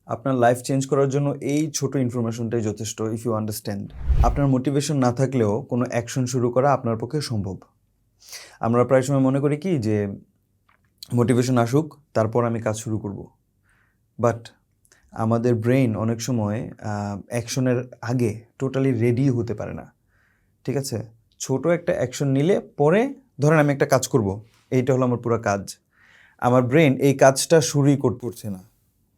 আপনার life change করার জন্য এই ছোট ইনফরমেশনটাই যথেষ্ট ইফ ইউ আন্ডারস্ট্যান্ড। আপনার মোটিভেশন না থাকলেও কোনো অ্যাকশন শুরু করা আপনার পক্ষে সম্ভব। আমরা প্রায় সময় মনে করি কি যে মোটিভেশন আসুক তারপর আমি কাজ শুরু করব, বাট আমাদের ব্রেন অনেক সময় অ্যাকশনের আগে টোটালি রেডি হতে পারে না। ঠিক আছে, ছোট একটা অ্যাকশন নিলে পরে ধরেন আমি একটা কাজ করব, এইটা হলো আমার পুরো কাজ, আমার ব্রেন এই কাজটা শুরুই করছে না,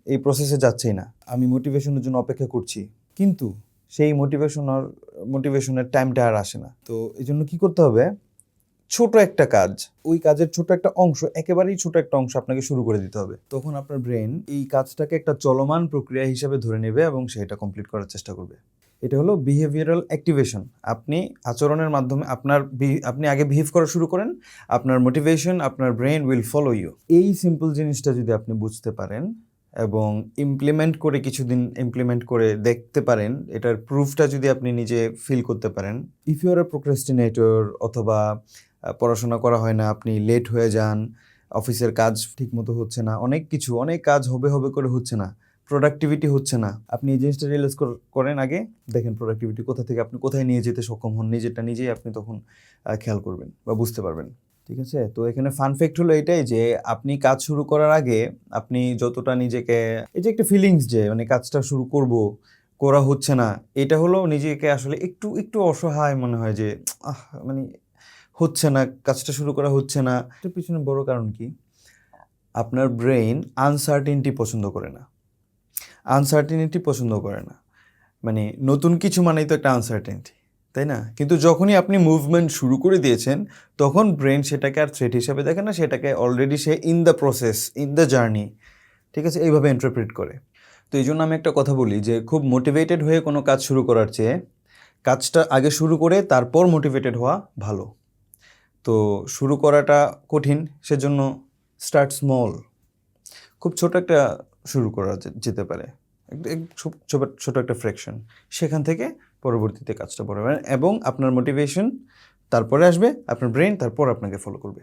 এই প্রসেসে যাচ্ছেই না, আমি মোটিভেশনের জন্য অপেক্ষা করছি, কিন্তু সেই মোটিভেশনের টাইমটা আর আসে না। তো এই জন্য কী করতে হবে, ছোট একটা কাজ, ওই কাজের ছোট একটা অংশ, একেবারেই ছোট একটা অংশ আপনাকে শুরু করে দিতে হবে। তখন আপনার ব্রেন এই কাজটাকে একটা চলমান প্রক্রিয়া হিসাবে ধরে নেবে এবং সেটা কমপ্লিট করার চেষ্টা করবে। এটা হলো বিহেভিয়ারাল অ্যাক্টিভেশন। আপনি আচরণের মাধ্যমে আপনি আগে বিহেভ করা শুরু করেন, আপনার মোটিভেশন, আপনার ব্রেন উইল ফলো ইউ। এই সিম্পল জিনিসটা যদি আপনি বুঝতে পারেন এবং কিছুদিন ইমপ্লিমেন্ট করে দেখতে পারেন, এটার প্রুফটা যদি আপনি নিজে ফিল করতে পারেন, if you R A procrastinator অথবা পড়াশোনা করা হয় না, আপনি লেট হয়ে যান, অফিসের কাজ ঠিকমতো হচ্ছে না, অনেক কাজ হবে করে হচ্ছে না, প্রোডাক্টিভিটি হচ্ছে না, আপনি এই জিনিসটা রিয়েলাইজ করেন আগে, দেখেন প্রোডাক্টিভিটি কোথা থেকে আপনি কোথায় নিয়ে যেতে সক্ষম হন, নিজেই আপনি তখন খেয়াল করবেন বা বুঝতে পারবেন। ঠিক আছে, তো এখানে ফান ফ্যাক্ট হলো এটাই যে আপনি কাজ শুরু করার আগে আপনি যতটা নিজেকে, এই যে একটা ফিলিংস যে মানে কাজটা শুরু করা হচ্ছে না, এটা হলো নিজেকে আসলে একটু একটু অসহায় মনে হয় যে মানে হচ্ছে না, কাজটা শুরু করা হচ্ছে না। এটার পিছনে বড় কারণ কি, আপনার ব্রেন আনসার্টেনিটি পছন্দ করে না। মানে নতুন কিছু মানেই তো একটা আনসার্টেনিটি, তাই না? কিন্তু যখনই আপনি মুভমেন্ট শুরু করে দিয়েছেন তখন ব্রেন সেটাকে আর থ্রেট হিসাবে দেখে না, সেটাকে already say in the process, in the journey, ঠিক আছে, এইভাবে ইন্টারপ্রেট করে। তো এই জন্য আমি একটা কথা বলি যে খুব মোটিভেটেড হয়ে কোনো কাজ শুরু করার চেয়ে কাজটা আগে শুরু করে তারপর মোটিভেটেড হওয়া ভালো। তো শুরু করাটা কঠিন, সেজন্য স্টার্ট স্মল, খুব ছোট একটা শুরু করা যেতে পারে, ছোট একটা ফ্র্যাকশন, সেখান থেকে পরবর্তীতে কাজটা বড় হবে এবং আপনার মোটিভেশন তারপরে আসবে, আপনার ব্রেন তারপর আপনাকে ফলো করবে।